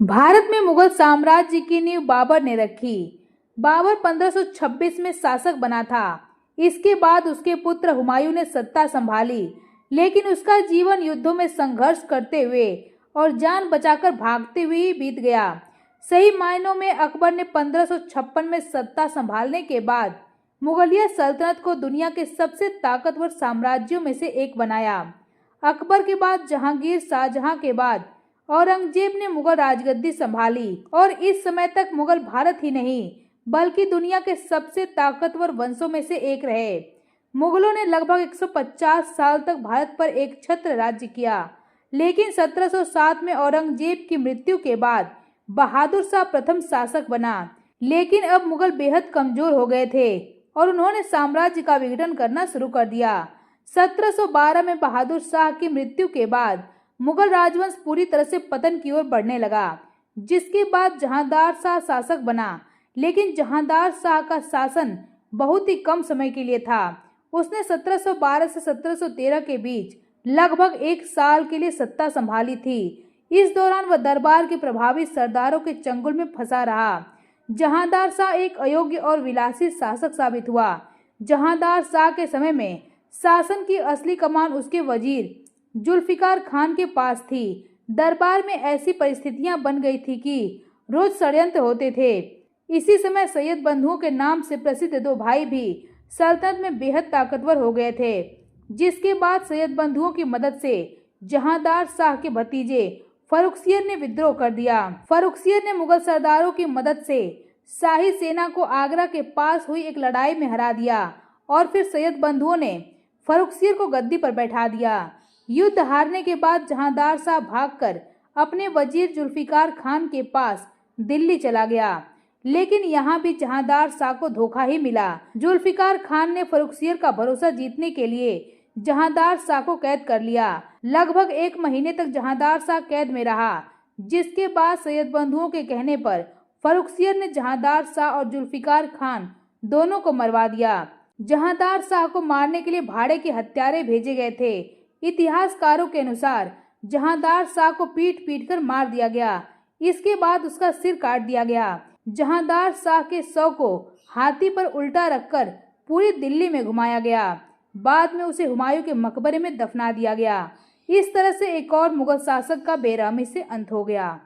भारत में मुगल साम्राज्य की नींव बाबर ने रखी। बाबर 1526 में शासक बना था। इसके बाद उसके पुत्र हुमायूं ने सत्ता संभाली, लेकिन उसका जीवन युद्धों में संघर्ष करते हुए और जान बचाकर भागते हुए ही बीत गया। सही मायनों में अकबर ने 1556 में सत्ता संभालने के बाद मुगलिया सल्तनत को दुनिया के सबसे ताकतवर साम्राज्यों में से एक बनाया। अकबर के बाद जहांगीर, शाहजहां के बाद औरंगजेब ने मुगल राजगद्दी संभाली और इस समय तक मुगल भारत ही नहीं बल्कि दुनिया के सबसे ताकतवर वंशों में से एक रहे। मुगलों ने लगभग 150 साल तक भारत पर एक छत्र राज्य किया, लेकिन 1707 में औरंगजेब की मृत्यु के बाद बहादुर शाह प्रथम शासक बना। लेकिन अब मुगल बेहद कमजोर हो गए थे और उन्होंने साम्राज्य का विघटन करना शुरू कर दिया। 1712 में बहादुर शाह की मृत्यु के बाद मुगल राजवंश पूरी तरह से पतन की ओर बढ़ने लगा, जिसके बाद जहांदार शाह शासक बना। लेकिन जहांदार शाह का शासन बहुत ही कम समय के लिए था। उसने 1712 से 1713 के बीच लगभग एक साल के लिए सत्ता संभाली थी। इस दौरान वह दरबार के प्रभावी सरदारों के चंगुल में फंसा रहा। जहांदार शाह एक अयोग्य और विलासी शासक साबित हुआ। जहांदार शाह के समय में शासन की असली कमान उसके वजीर जुल्फिकार खान के पास थी। दरबार में ऐसी परिस्थितियां बन गई थी कि रोज षड्यंत्र होते थे। इसी समय सैयद बंधुओं के नाम से प्रसिद्ध दो भाई भी सल्तनत में बेहद ताकतवर हो गए थे, जिसके बाद सैयद बंधुओं की मदद से जहांदार शाह के भतीजे फर्रुखसियर ने विद्रोह कर दिया। फर्रुखसियर ने मुगल सरदारों की मदद से शाही सेना को आगरा के पास हुई एक लड़ाई में हरा दिया और फिर सैयद बंधुओं ने फर्रुखसियर को गद्दी पर बैठा दिया। युद्ध हारने के बाद जहांदार शाह भागकर अपने वजीर जुल्फिकार खान के पास दिल्ली चला गया, लेकिन यहाँ भी जहांदार शाह को धोखा ही मिला। जुल्फिकार खान ने फर्रुखसियर का भरोसा जीतने के लिए जहांदार शाह को कैद कर लिया। लगभग एक महीने तक जहांदार शाह कैद में रहा, जिसके बाद सैयद बंधुओं के कहने पर फर्रुखसियर ने जहांदार शाह और जुल्फिकार खान दोनों को मरवा दिया। जहांदार शाह को मारने के लिए भाड़े के हत्यारे भेजे गए थे। इतिहासकारों के अनुसार जहांदार शाह को पीट पीट कर मार दिया गया। इसके बाद उसका सिर काट दिया गया। जहांदार शाह के शव को हाथी पर उल्टा रखकर पूरी दिल्ली में घुमाया गया। बाद में उसे हुमायूं के मकबरे में दफना दिया गया। इस तरह से एक और मुगल शासक का बेरहमी से अंत हो गया।